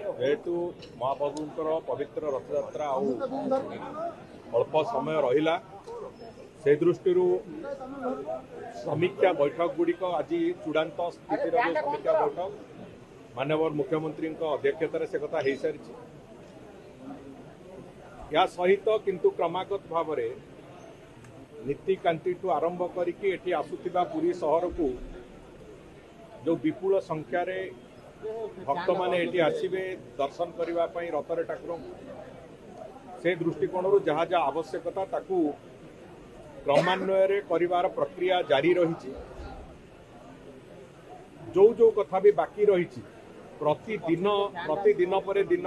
जेहेतु महाप्रभुंकर पवित्र रथयात्रा अल्प समय रहा से दृष्टि समीक्षा बैठक गुड़िक आज चूड़ांत स्थित समीक्षा बैठक माननीय मुख्यमंत्री अध्यक्षतार से कथा हो सारी या सहित किंतु क्रमागत भाव नीतिकांति ठू आरंभ करके आसुथिबा पुरी सहर को जो विपुल संख्यार भक्त मैंने आसवे दर्शन करने रथरे ठाकुर से दृष्टिकोण जहाँ जहाँ आवश्यकता ताकू क्रमान्वय करिवार प्रक्रिया जारी रही जो जो कथा भी बाकी रही प्रतिदिन पर दिन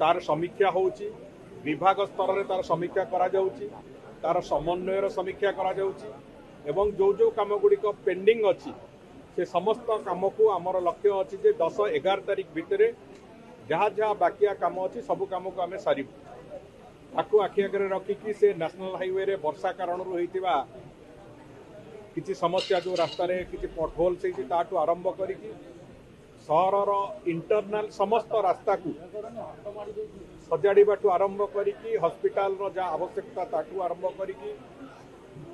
तार समीक्षा होउची विभाग स्तर रे तार समीक्षा करा जाउची तार समन्वयर समीक्षा करा जाउची एवं जो जो काम गुड़िक पेंडिंग अच्छी से समस्त काम को आमर लक्ष्य अच्छी जे 10-11 तारीख भितर जहाँ जहाँ बाकिया काम अच्छी सबू काम को आम सारू ताकू आखि आगे रखिकी से नेशनल हाईवे रे वर्षा कारण होइतिबा किछि समस्या जो रास्ता रे किछि पॉटहोल से ताठू आरंभ करिकी सहरर इंटरनाल समस्त रास्ता को सजाड़ाठू आरंभ करिकी हॉस्पिटल रो जहाँ आवश्यकता ताठू आरंभ करिकी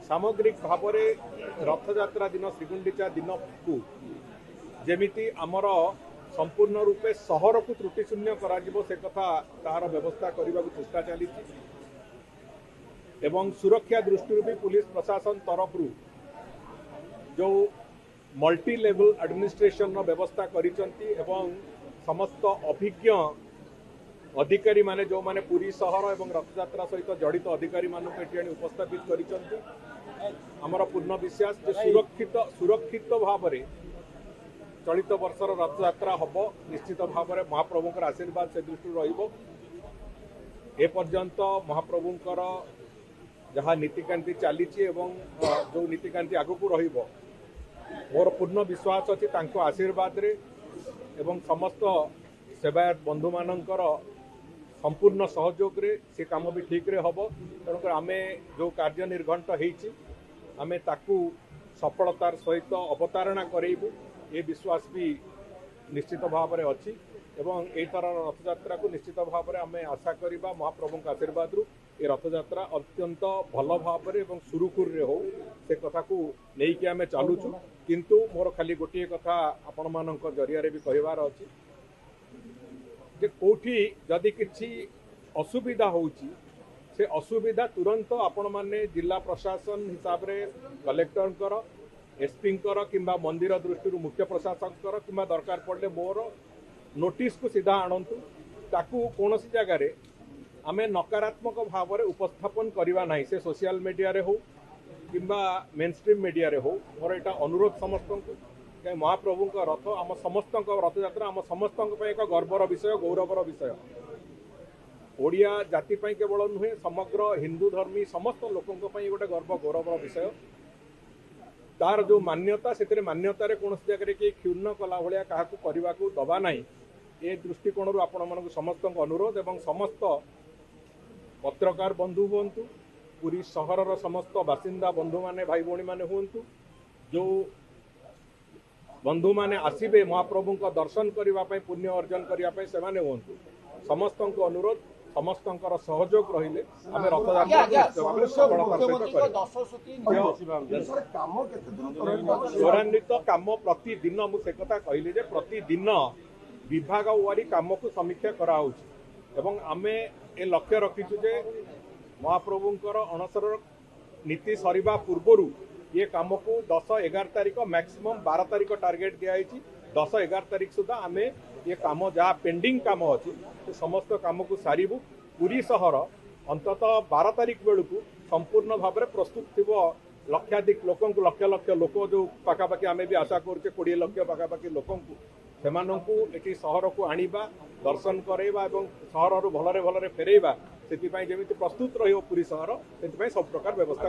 सामग्रिक भाव में रथयात्रा दिन श्रीगुंडीचा दिन को जेमिति आमर संपूर्ण रूपे सहर को त्रुटि शून्य करा जिवो से कथा तार व्यवस्था करने को चेष्टा चली एवं सुरक्षा दृष्टि भी पुलिस प्रशासन तरफ जो मल्टी लेवल एडमिनिस्ट्रेशन व्यवस्था करिसंती एवं समस्त अभिज्ञ अधिकारी माने जो माने पुरी सहर एवं रथयात्रा सहित जड़ित अधिकारी मानक एटी उपस्थापित करिसंती आमर पूर्ण विश्वास जे सुरक्षित भाव में चलित वर्षर रथयात्रा हम निश्चित भाव में महाप्रभुंकर आशीर्वाद से दृष्टि रहिबो एपर्यंत महाप्रभुंकर जहाँ नीतिकांति चली जो नीतिकांति आगक रहिबो मोर पूर्ण विश्वास अच्छी तांको आशीर्वाद रे एवं समस्त सेवायत बंधु मानकर संपूर्ण सहयोग रे से काम भी ठीक रे हबो तेणुकर आमे जो कार्य निर्घंट होईची आमे ताकू सफलतार सहित अवतारणा करेबू ये विश्वास भी निश्चित भाव में अच्छी एवं एई तरह रथयात्रा को निश्चित भाव में आमे आशा करिबा महाप्रभु आशीर्वाद रु ये रथयात्रा अत्यंत भल भाव में सुरुखुर रे हो से कथा को लेकिन आमे चलुचु किंतु मोर खाली गोटे कथा आपण मानक जरिया रे भी कहिवार अछि जे कोठी जदि किछि असुविधा होउची से असुविधा तुरंत आपण माने जिला प्रशासन हिसाब रे कलेक्टर एसपी किंबा मंदिर दृष्टि मुख्य प्रशासक किंबा दरकार पड़े मोर नोटिस को सीधा आणंतु ताकू कौन सी जगार आमे नकारात्मक भाव में उपस्थापन करवा ना से सोशल मीडिया रे हो किंबा मेन स्ट्रीम मीडिया रे हो मोर एटा अनुरोध समस्त को महाप्रभु रथ आम समस्त रथयात्रा आम समस्त एक गर्वर विषय गौरवर विषय ओडिया जाति केवल नुहे समग्र हिंदू धर्मी समस्त लोकों गोटे गर्व गौरवर विषय तार जो मान्यता से मान्यतार कौन जगह कि क्षुण्ण कला भाया क्या करने को दबा ना ये दृष्टिकोण आपण मन समस्त अनुरोध एवं समस्त पत्रकार बंधु हूँ पूरी सहरर समस्त बासिंदा बंधु माने भाई भौणी माने हूँ जो बंधु माने आसबे महाप्रभु दर्शन करने पुण्य अर्जन करने से हूँ समस्त अनुरोध समस्त सहयोग रहिले आम त्वरान्वित काम प्रतिदिन मुझे कथा कहली जे प्रतिदिन विभाग वारी काम को समीक्षा कराउछि एवं आमे ए लक्ष्य रखीचु जे महाप्रभुंकर अणसर नीति सरीबा पूर्वरु ये काम को 10-11 तारीख मैक्सिमम 12 तारीख टार्गेट दिखाई 10-11 तारीख सुधा आमे ये काम जहाँ पेंडिंग काम अच्छी तो समस्त काम को सारू पूरी सहर अंततः 12 तारीख बेलू संपूर्ण भाव में प्रस्तुत थी लक्षाधिक लोक लक्ष लक्ष लोक जो पाखापाखि आम भी आशा करुचे 20 लक्ष पाखापाखि लोक से सहर को आनिबा दर्शन करवा और सहर भलरे भलरे फेरइबा से प्रस्तुत रही पूरी सहर से सब प्रकार व्यवस्था